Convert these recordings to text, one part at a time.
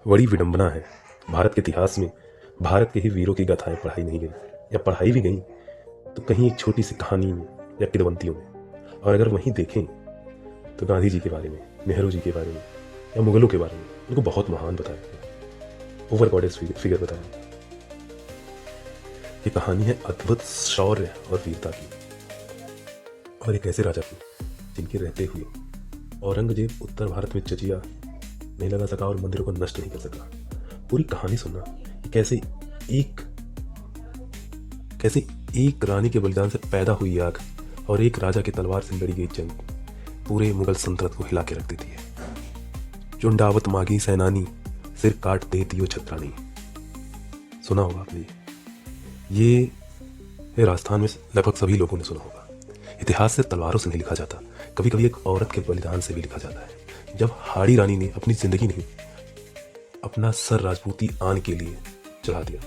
बड़ी विडंबना है, भारत के इतिहास में भारत के ही वीरों की गाथाएं पढ़ाई नहीं गई, या पढ़ाई भी गई तो कहीं एक छोटी सी कहानी में या किंवदंतियों में। और अगर वहीं देखें तो गांधी जी के बारे में, नेहरू जी के बारे में या मुगलों के बारे में उनको बहुत महान बताया गया, ओवर गॉडेस फिगर बताया गया। ये कहानी है अद्भुत शौर्य और वीरता की, और एक ऐसे राजा की जिनके रहते हुए औरंगजेब उत्तर भारत में जजिया नहीं लगा सका और मंदिरों को नष्ट नहीं कर सका। पूरी कहानी सुनना कि कैसे एक रानी के बलिदान से पैदा हुई आग और एक राजा की तलवार से लड़ी गई जंग पूरे मुगल सल्तनत को हिला के रख देती है। चुंडावत मागी सेनानी सिर काट देती हो छत्रानी। सुना होगा आपने, ये राजस्थान में लगभग सभी लोगों ने सुना होगा। इतिहास से तलवारों से नहीं लिखा जाता, कभी कभी एक औरत के बलिदान से भी लिखा जाता है। जब हाड़ी रानी ने अपनी जिंदगी नहीं, अपना सर राजपूती आन के लिए चढ़ा दिया,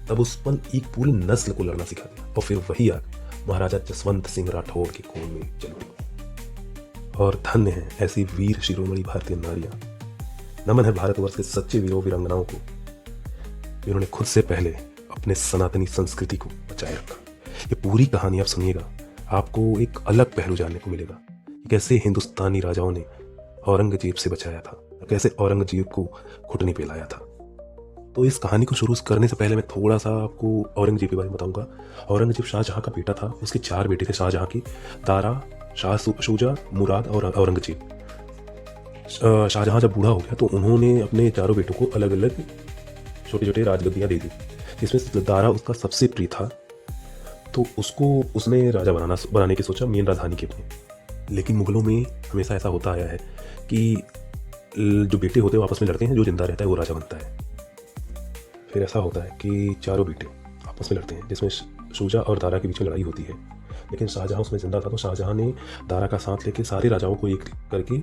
तब उस पल एक पूरी नस्ल को लड़ना सिखा दिया, और फिर वही आग महाराजा जसवंत सिंह राठौड़ के खून में चल उठी। और धन्य है ऐसी वीर शिरोमणि भारतीय नारियां। नमन है भारतवर्ष के सच्चे वीरों वीरांगनाओं को, जिन्होंने खुद से पहले अपने सनातनी संस्कृति को बचाए रखा। ये पूरी कहानी आप सुनिएगा, आपको एक अलग पहलू जानने को मिलेगा कि कैसे हिंदुस्तानी राजाओं ने औरंगजेब से बचाया था, कैसे औरंगजेब को घुटने पे लाया था। तो इस कहानी को शुरू करने से पहले मैं थोड़ा सा आपको औरंगजेब के बारे में बताऊंगा। औरंगजेब शाहजहां का बेटा था। उसके 4 बेटे थे शाहजहां के, दारा, शाह शुजा, मुराद और औरंगजेब। शाहजहां जब बूढ़ा हो गया तो उन्होंने अपने चारों बेटों को अलग अलग छोटे छोटे राजगद्दियां दे दी, जिसमें दारा उसका सबसे प्रिय था। तो उसने राजा बनाने की सोचा, मेन राजधानी के अपने। लेकिन मुगलों में हमेशा ऐसा होता आया है कि जो बेटे होते हैं वो आपस में लड़ते हैं, जो जिंदा रहता है वो राजा बनता है। फिर ऐसा होता है कि चारों बेटे आपस में लड़ते हैं, जिसमें शुजा और दारा के बीच में लड़ाई होती है। लेकिन शाहजहां उसमें जिंदा था, तो शाहजहां ने दारा का साथ लेके सारे राजाओं को एक करके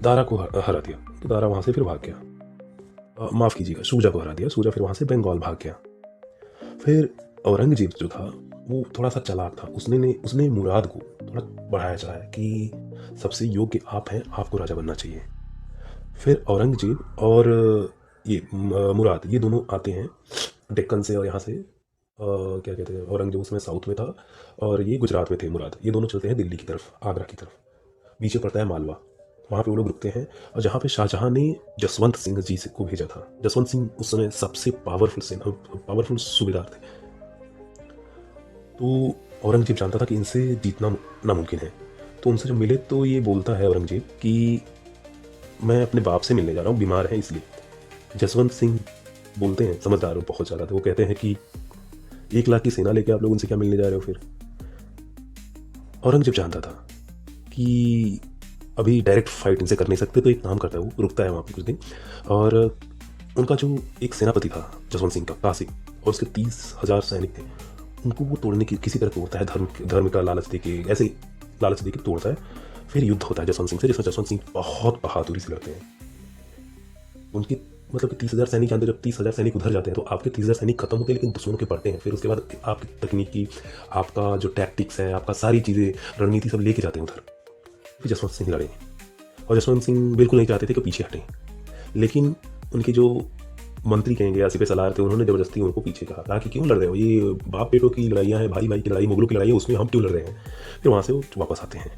दारा को हरा दिया। तो दारा वहां से फिर भाग गया, माफ कीजिएगा, शुजा को हरा दिया। शुजा फिर वहां से बंगाल भाग गया। फिर औरंगजेब जो था वो थोड़ा सा चालाक था। उसने मुराद को थोड़ा बढ़ाया चढ़ाया कि सबसे योग्य आप हैं, आपको राजा बनना चाहिए। फिर औरंगजेब और ये मुराद, ये दोनों आते हैं डेक्कन से, और यहाँ से क्या कहते हैं, औरंगजेब उसमें साउथ में था और ये गुजरात में थे मुराद। ये दोनों चलते हैं दिल्ली की तरफ, आगरा की तरफ। पीछे पड़ता है मालवा, वहाँ पे वो लोग रुकते हैं। और जहाँ पे शाहजहां ने जसवंत सिंह जी को भेजा था, जसवंत सिंह उस समय सबसे पावरफुल सूबेदार थे। तो औरंगजेब जानता था कि इनसे जीतना नामुमकिन है। तो उनसे जब मिले तो ये बोलता है औरंगजेब कि मैं अपने बाप से मिलने जा रहा हूँ, बीमार है इसलिए। जसवंत सिंह बोलते हैं, समझदार हो बहुत ज़्यादा, तो वो कहते हैं कि 1 लाख की सेना लेके आप लोग उनसे क्या मिलने जा रहे हो। फिर औरंगजेब जानता था कि अभी डायरेक्ट फाइट इनसे कर नहीं सकते, तो एक काम करता है, वो रुकता है वहाँ पे कुछ दिन। और उनका जो एक सेनापति था जसवंत सिंह का, कासिम, और उसके 30,000 सैनिक थे, उनको वो तोड़ने की किसी तरह तोड़ता है, धर्म का लालच दे के, ऐसे लालच दे के तोड़ता है। फिर युद्ध होता है जसवंत सिंह से, जिसमें जसवंत सिंह बहुत बहादुरी से लड़ते हैं। उनके मतलब कि 30,000 सैनिक जानते, जब 30,000 सैनिक उधर जाते हैं तो आपके 30,000 सैनिक खत्म होते हैं, लेकिन दुश्मनों के पड़ते हैं। फिर उसके बाद आपकी तकनीकी, आपका जो टैक्टिक्स है, आपका सारी चीज़ें, रणनीति सब लेके जाते हैं उधर। फिर जसवंत सिंह लड़े, और जसवंत सिंह बिल्कुल नहीं चाहते थे कि पीछे हटें, लेकिन उनके जो मंत्री कहेंगे या सिपह सलार थे, उन्होंने जबरदस्ती उनको पीछे कहा कि क्यों लड़ रहे हो, ये बाप बेटों की लड़ाइयाँ हैं, भाई भाई की लड़ाई, मुगलों की लड़ाई है, उसमें हम क्यों लड़ रहे हैं। फिर वहाँ से वो वापस आते हैं,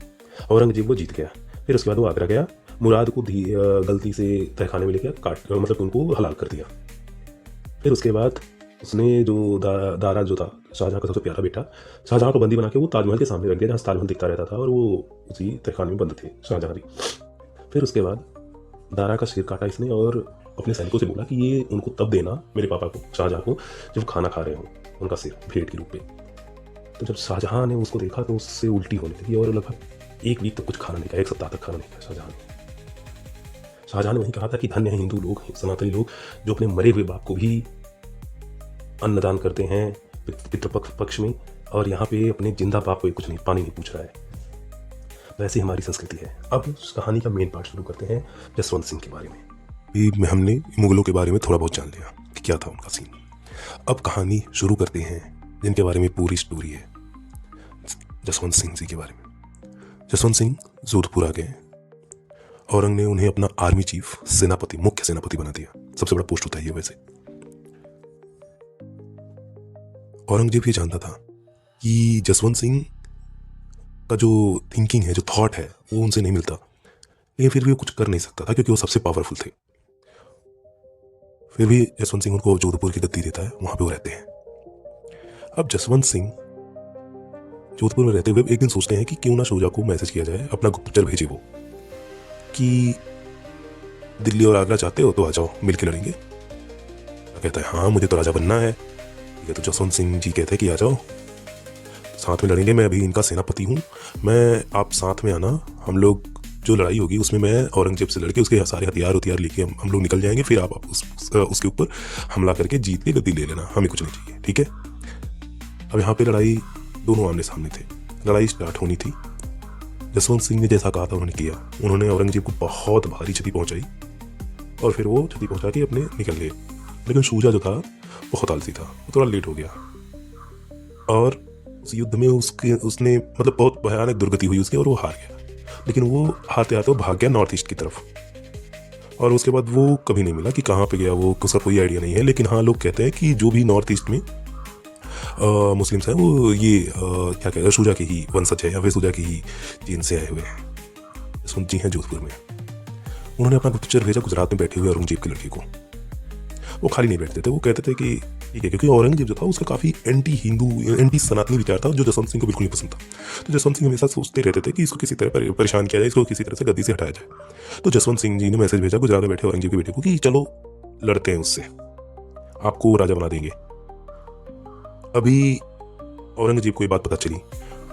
औरंगजेब वो जीत गया। फिर उसके बाद वो आगरा गया, मुराद को गलती से तहखाने में लेकर मतलब उनको हलाल कर दिया। फिर उसके बाद उसने जो दारा जो था शाहजहां का सबसे प्यारा बेटा, शाहजहां को बंदी बना के वो ताजमहल के सामने रख दिया, जहाँ ताजमहल दिखता रहता था, और वो उसी तहखाने में बंद थे शाहजहां भी। फिर उसके बाद दारा का सिर काटा इसने, और अपने सैनिकों से बोला कि ये उनको तब देना, मेरे पापा को, शाहजहां को, जब खाना खा रहे हो, उनका सिर भेंट के रूप में। तो जब शाहजहां ने उसको देखा तो उससे उल्टी होने लगी, और लगभग 1 वीक तक कुछ खाना नहीं खाया, 1 सप्ताह तक खाना नहीं खाया शाहजहां ने वही कहा था कि धन्य है हिंदू लोग, सनातनी लोग, जो अपने मरे हुए बाप को भी अन्नदान करते हैं पितृपक्ष में, और यहाँ पे अपने जिंदा बाप को कुछ नहीं, पानी नहीं पूछ रहा है। वैसे हमारी संस्कृति है। अब उस कहानी का मेन पार्ट शुरू करते हैं जसवंत सिंह के बारे में। हमने मुगलों के बारे में थोड़ा बहुत जान लिया कि क्या था उनका सीन। अब कहानी शुरू करते हैं जिनके बारे में पूरी स्टोरी है, जसवंत सिंह जी के बारे में। जसवंत सिंह जोधपुर आ गए, औरंग ने उन्हें अपना आर्मी चीफ, सेनापति, मुख्य सेनापति बना दिया। सबसे बड़ा पोस्ट होता है ये वैसे। औरंगजेब ये जानता था कि जसवंत सिंह का जो थिंकिंग है, जो थॉट है, वो उनसे नहीं मिलता, लेकिन फिर भी वो कुछ कर नहीं सकता था क्योंकि वो सबसे पावरफुल थे। फिर भी जसवंत सिंह उनको जोधपुर की गद्दी देता है, वहां पे वो रहते हैं। अब जसवंत सिंह जोधपुर में रहते हुए एक दिन सोचते हैं कि क्यों ना शुजा को मैसेज किया जाए, अपना गुप्तचर भेजे वो कि दिल्ली और आगरा चाहते हो तो आ जाओ, मिलके लड़ेंगे। कहता है हाँ मुझे तो राजा बनना है। ठीक है, तो जसवंत सिंह जी कहते हैं कि आ जाओ, साथ में लड़ेंगे, मैं अभी इनका सेनापति हूँ, मैं आप साथ में आना, हम लोग जो लड़ाई होगी उसमें मैं औरंगजेब से लड़के उसके सारे हथियार लेके हम लोग निकल जाएंगे, फिर आप उसके ऊपर हमला करके जीत के गद्दी ले लेना, हमें कुछ नहीं चाहिए। ठीक है। अब यहाँ पे लड़ाई दोनों आमने सामने थे, लड़ाई स्टार्ट होनी थी। जसवंत सिंह ने जैसा कहा था उन्होंने किया, उन्होंने औरंगजेब को बहुत भारी क्षति पहुंचाई और फिर वो क्षति पहुंचा के अपने निकल गए। लेकिन शुजा जो था बहुत आलसी था, वो थोड़ा लेट हो गया और उस युद्ध में उसने मतलब बहुत भयानक दुर्गति हुई उसकी और वो हार गया। लेकिन वो हारते हारते वो भाग गया नॉर्थ ईस्ट की तरफ और उसके बाद वो कभी नहीं मिला कि कहाँ पे गया वो, उसका कोई आइडिया नहीं है। लेकिन हाँ, लोग कहते हैं कि जो भी नॉर्थ ईस्ट में मुस्लिम्स हैं वो ये क्या कहते हैं, शुजा के ही वंशज है या फिर शुजा के ही जीन से आए हुए हैं। जसवंत जी हैं जोधपुर में। उन्होंने अपना गुप्तचर भेजा गुजरात में बैठे हुए औरंगजेब के लड़के को। वो खाली नहीं बैठते थे, वो कहते थे कि ठीक है, क्योंकि औरंगजेब जो था उसका काफ़ी एंटी हिंदू, एंटी सनातनी विचार था जो जसवंत सिंह को बिल्कुल नहीं पसंद था। तो जसवंत सिंह हमेशा सोचते रहते थे कि इसको किसी तरह परेशान किया जाए, इसको किसी तरह से गद्दी से हटाया जाए। तो जसवंत सिंह जी ने मैसेज भेजा गुजरात में बैठे औरंगजेब के बेटे को कि चलो लड़ते हैं उससे, आपको राजा बना देंगे। अभी औरंगजेब को ये बात पता चली,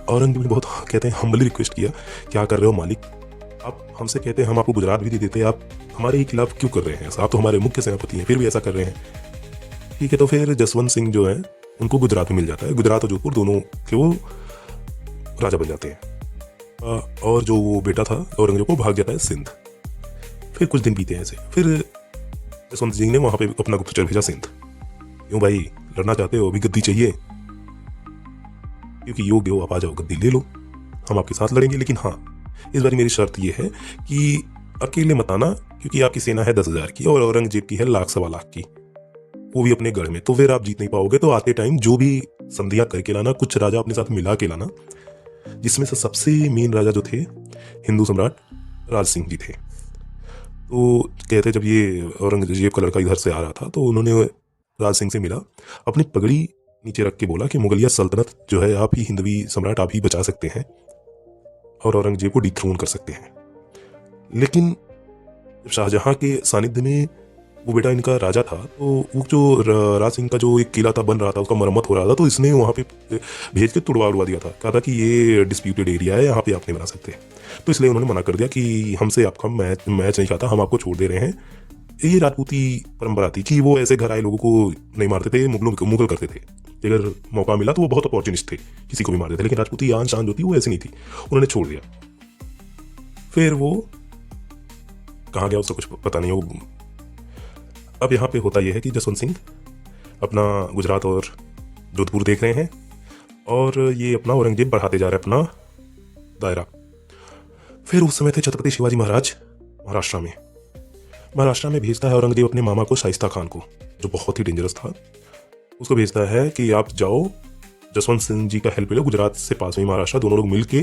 औरंगजेब ने बहुत कहते हैं हम्बली रिक्वेस्ट किया, क्या कर रहे हो मालिक, आप हमसे कहते हैं हम आपको गुजरात भी दे देते, आप हमारे ही खिलाफ क्यों कर रहे हैं, आप तो हमारे मुख्य सेनापति हैं, फिर भी ऐसा कर रहे हैं। ठीक है, तो फिर जसवंत सिंह जो है उनको गुजरात में मिल जाता है, गुजरात और जोधपुर दोनों के वो राजा बन जाते हैं। और जो वो बेटा था औरंगजेब को भाग जाता है सिंध। फिर कुछ दिन बीते हैं ऐसे, फिर जसवंत सिंह ने वहां पे अपना गुप्तचर भेजा सिंध। क्यों भाई लड़ना चाहते हो, अभी गद्दी चाहिए, क्योंकि योग्य हो आप आ जाओ, गद्दी ले लो, हम आपके साथ लड़ेंगे। लेकिन हाँ, इस बार मेरी शर्त यह है कि अकेले मत आना, क्योंकि आपकी सेना है 10,000 की और औरंगजेब की है 1,00,000 सवा लाख की, वो भी अपने गढ़ में, तो फिर आप जीत नहीं पाओगे। तो आते टाइम जो भी संधियां करके लाना, कुछ राजा अपने साथ मिला के लाना, जिसमें से सबसे मेन राजा जो थे हिंदू सम्राट राज सिंह जी थे। तो कहते जब ये औरंगजेब का लड़का इधर से आ रहा था तो उन्होंने राज सिंह से मिला, अपनी पगड़ी नीचे रख के बोला कि मुगलिया सल्तनत जो है आप ही हिंदवी सम्राट आप ही बचा सकते हैं और औरंगजेब को डिथ्रोन कर सकते हैं। लेकिन शाहजहां के सानिध्य में वो बेटा इनका राजा था, तो वो जो राज सिंह का जो एक किला था बन रहा था, उसका मरम्मत हो रहा था, तो इसने वहाँ पे भेज के तुड़वा उड़वा दिया था, कहा था कि ये डिस्प्यूटेड एरिया है, यहाँ पे आप नहीं बना सकते। तो इसलिए उन्होंने मना कर दिया कि हमसे आपका मैच नहीं खाता, हम आपको छोड़ दे रहे हैं। ये राजपूती परंपरा थी कि वो ऐसे घर आए लोगों को नहीं मारते थे, मुगल करते थे। अगर मौका मिला तो वो बहुत अपॉर्चुनिस्ट थे, किसी को भी मारते थे। लेकिन राजपूती आन शान जो थी वो ऐसी नहीं थी, उन्होंने छोड़ दिया। फिर वो कहाँ गया उसका कुछ पता नहीं। वो अब यहाँ पे होता यह है कि जसवंत सिंह अपना गुजरात और जोधपुर देख रहे हैं और ये अपना औरंगजेब बढ़ाते जा रहे हैं अपना दायरा। फिर उस समय थे छत्रपति शिवाजी महाराज महाराष्ट्र में भेजता है औरंगजेब अपने मामा को, शाइस्ता खान को, जो बहुत ही डेंजरस था। उसको भेजता है कि आप जाओ जसवंत सिंह जी का हेल्प ले लो, गुजरात से पास में महाराष्ट्र, दोनों लोग मिल के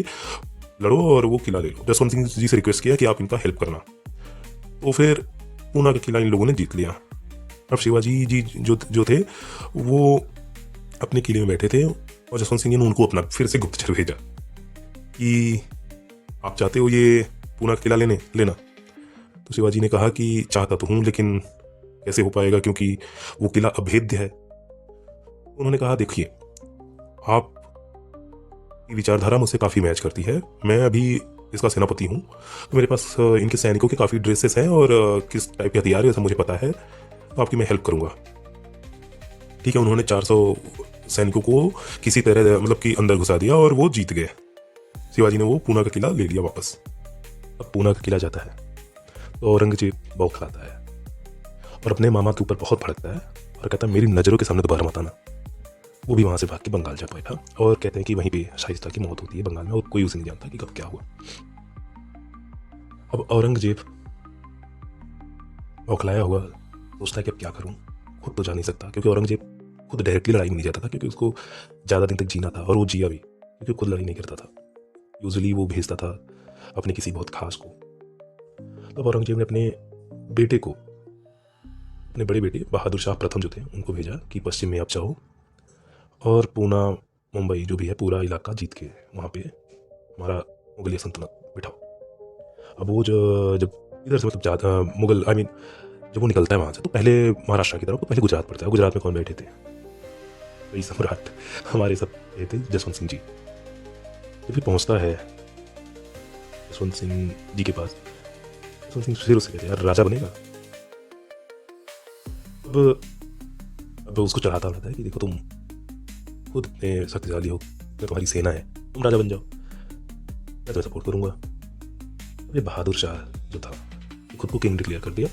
लड़ो और वो किला ले लो। जसवंत सिंह जी से रिक्वेस्ट किया कि आप इनका हेल्प करना। तो फिर पूना का किला इन लोगों ने जीत लिया। अब शिवाजी जी जो थे वो अपने किले में बैठे थे और जसवंत सिंह ने उनको अपना फिर से गुप्तचर भेजा कि आप चाहते हो ये पूना का किला लेना। तो शिवाजी ने कहा कि चाहता तो हूँ, लेकिन कैसे हो पाएगा क्योंकि वो किला अभेद्य है। उन्होंने कहा देखिए, आप की विचारधारा मुझसे काफ़ी मैच करती है, मैं अभी इसका सेनापति हूँ, तो मेरे पास इनके सैनिकों के काफ़ी ड्रेसेस हैं और किस टाइप के हथियार है सब मुझे पता है, तो आपकी मैं हेल्प करूँगा। ठीक है, उन्होंने 400 सैनिकों को किसी तरह मतलब कि अंदर घुसा दिया और वो जीत गए। शिवाजी ने वो पूना का किला ले लिया वापस। अब पूना का किला जाता है तो औरंगजेब बौखलाता है और अपने मामा के ऊपर बहुत भड़कता है और कहता है मेरी नज़रों के सामने दोबारा मत आना। वो भी वहाँ से भाग के बंगाल जा बैठा और कहते हैं कि वहीं पे शाइस्ता की मौत होती है बंगाल में और कोई उसे नहीं जानता कि कब क्या हुआ। अब औरंगजेब बौखलाया हुआ सोचता है कि अब क्या करूं, खुद तो जा नहीं सकता क्योंकि औरंगजेब खुद डायरेक्टली लड़ाई में नहीं जाता था क्योंकि उसको ज़्यादा दिन तक जीना था और वो जिया भी क्योंकि खुद लड़ाई नहीं करता था। यूजुअली वो भेजता था अपने किसी बहुत खास को। तब औरंगजेब ने अपने बेटे को, अपने बड़े बेटे बहादुर शाह प्रथम जो थे उनको भेजा कि पश्चिम में आप जाओ और पूना मुंबई जो भी है पूरा इलाका जीत के वहाँ पे हमारा मुगलिया सल्तनत बिठाओ। अब वो जो जब इधर से मतलब ज़्यादा मुगल जब वो निकलता है वहाँ से तो पहले महाराष्ट्र की तरफ तो पहले गुजरात पड़ता है। गुजरात में कौन बैठे थे? वही सम्राट हमारे सब ये थे जसवंत सिंह जी। जब भी पहुँचता है जसवंत सिंह जी के पास, जसवंत सिंह फिर उससे कहते यार राजा बनेगा। अब उसको चढ़ाता रहता है कि देखो तुम खुद इतने शक्तिशाली हो, तुम्हारी सेना है, तुम राजा बन जाओ, मैं तुम्हें सपोर्ट करूंगा। ये बहादुर शाह जो था खुद को किंग डिक्लेयर कर दिया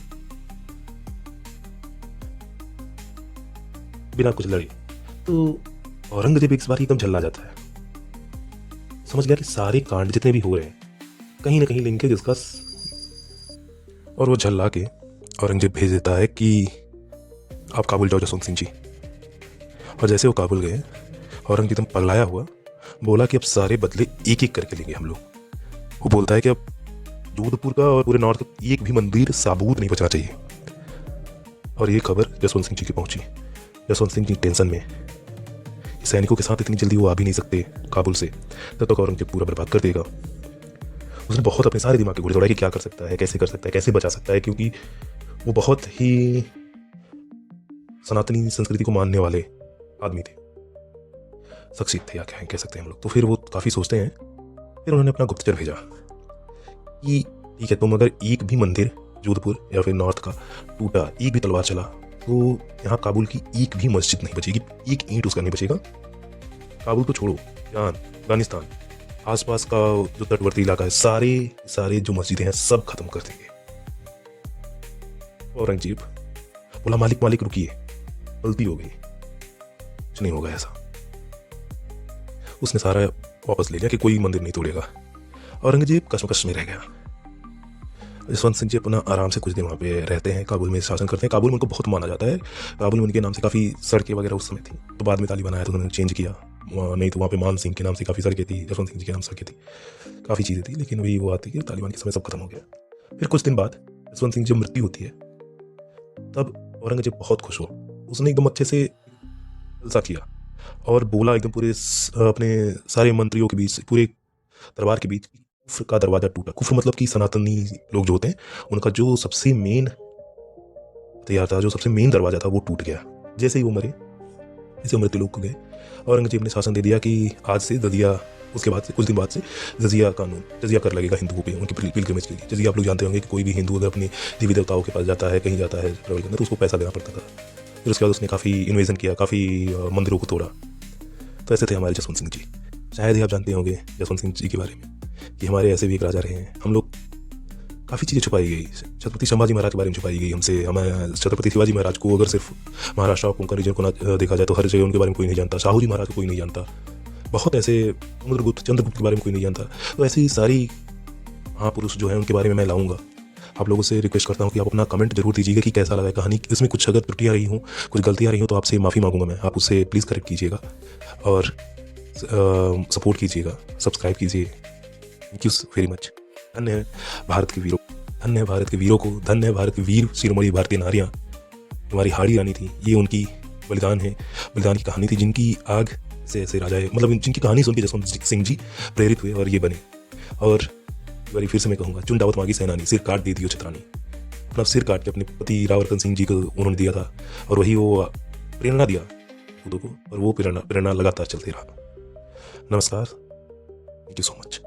बिना कुछ लड़े। तो औरंगजेब एक बार एकदम झल्ला जाता है, समझ गया कि सारे कांड जितने भी हो रहे हैं कहीं ना कहीं लिंकेज इसका, और वो झल्ला के औरंगजेब भेज देता है कि आप काबुल जाओ जसवंत सिंह जी। और जैसे वो काबुल गए औरंगजेब एकदम पगलाया हुआ बोला कि अब सारे बदले एक एक करके लेंगे हम लोग। वो बोलता है कि अब जोधपुर का और पूरे नॉर्थ का एक भी मंदिर साबूत नहीं बचना चाहिए। और ये खबर जसवंत सिंह जी की पहुंची। जसवंत सिंह जी टेंशन में, सैनिकों के साथ इतनी जल्दी वो आ भी नहीं सकते काबुल से, तब तक औरंगजेब पूरा बर्बाद कर देगा। उसने बहुत अपने सारे दिमाग के घुड़े दौड़ाए कि क्या कर सकता है, कैसे कर सकता है, कैसे बचा सकता है, क्योंकि वो बहुत ही सनातनी संस्कृति को मानने वाले आदमी थे, शख्सियत थे या क्या कह सकते हैं हम लोग। तो फिर वो काफ़ी सोचते हैं। फिर उन्होंने अपना गुप्तचर भेजा कि ठीक है, तुम अगर एक भी मंदिर जोधपुर या फिर नॉर्थ का टूटा, एक भी तलवार चला, तो यहाँ काबुल की एक भी मस्जिद नहीं बचेगी, एक ईंट उसका नहीं बचेगा। काबुल को छोड़ो, ईरान, अफगानिस्तान, आसपास का जो तटवर्ती इलाका है, सारे जो मस्जिदें हैं सब खत्म कर देंगे। औरंगजेब बोला मालिक मालिक रुकिए, गलती हो गई, कुछ नहीं होगा ऐसा। उसने सारा वापस ले लिया कि कोई मंदिर नहीं तोड़ेगा। औरंगजेब कशमकश में रह गया। जसवंत सिंह जी अपना आराम से कुछ दिन वहाँ पे रहते हैं, काबुल में शासन करते हैं। काबुल में उनको बहुत माना जाता है। काबुल में उनके नाम से काफ़ी सड़कें वगैरह उस समय थी, तो बाद में तालिबान आया तो उन्होंने चेंज किया। नहीं तो वहाँ पे मान सिंह के नाम से काफ़ी सड़कें थी, जसवंत सिंह जी के नाम सड़कें थी, काफ़ी चीज़ें थी। लेकिन वही वो आती कि तालिबान के समय सब खत्म हो गया। फिर कुछ दिन बाद जसवंत सिंह जब मृत्यु होती है तब औरंगजेब बहुत खुश हो। उसने एकदम अच्छे से जलसा किया और बोला एकदम पूरे अपने सारे मंत्रियों के बीच, पूरे दरबार के बीच, कुफ्र का दरवाजा टूटा। कुफ्र मतलब कि सनातनी लोग जो होते हैं उनका जो सबसे मेन हथियार था, जो सबसे मेन दरवाजा था, वो टूट गया। जैसे ही वो मरे, जैसे मृत्यु लोग को गए, औरंगजेब ने शासन दे दिया कि आज से जजिया, उसके बाद से कुछ दिन बाद से जजिया कानून, जजिया कर लगेगा हिंदुओं पे उनकी पिलग्रिमेज के लिए। जजिया आप लोग जानते होंगे कि कोई भी हिंदू अगर अपने देवी देवताओं के पास जाता है, कहीं जाता है ट्रैवल करने, तो उसको पैसा देना पड़ता था। फिर उसके बाद उसने काफ़ी इन्वेजन किया, काफ़ी मंदिरों को तोड़ा। तो ऐसे थे हमारे जसवंत सिंह जी। शायद ही आप जानते होंगे जसवंत सिंह जी के बारे में कि हमारे ऐसे भी एक राजा रहे हैं। हम लोग काफ़ी चीज़ें छुपाई गई, छत्रपति संभाजी महाराज के बारे में छुपाई गई हमसे। हमें छत्रपति शिवाजी महाराज को अगर सिर्फ महाराष्ट्र और कोंकण रीजन को ना देखा जाए तो हर जगह उनके बारे में कोई नहीं जानता। शाहू जी महाराज को कोई नहीं जानता। बहुत ऐसे चंद्रगुप्त के बारे में कोई नहीं जानता। तो ऐसी सारी महापुरुष जो है उनके बारे में मैं लाऊंगा। आप लोगों से रिक्वेस्ट करता हूँ कि आप अपना कमेंट जरूर दीजिएगा कि कैसा लगा कहानी। इसमें कुछ अगर त्रुटियाँ रही हों, कुछ गलतियाँ रही हों, तो आपसे माफ़ी मांगूंगा मैं। आप उससे प्लीज़ करेक्ट कीजिएगा और सपोर्ट कीजिएगा, सब्सक्राइब कीजिए। Thank you very much. धन्य है भारत के वीरों, धन्य है भारत के वीरों को, धन्य है भारत के वीर शिरोमणि भारतीय नारियाँ। हमारी हाड़ी रानी थी, ये उनकी बलिदान है, बलिदान की कहानी थी, जिनकी आग से ऐसे राजा है, मतलब जिनकी कहानी सुन के जसवंत सिंह जी प्रेरित हुए और ये बने। और एक बार फिर से मैं कहूँगा, चुन दावत मांगी सेनानी, सिर काट दी थी छतरानी। अपना सिर काट के अपने पति रावरकन सिंह जी को उन्होंने दिया था और वही वो प्रेरणा दिया खुद को, और वो प्रेरणा लगातार चलती रहा। नमस्कार, थैंक यू सो मच।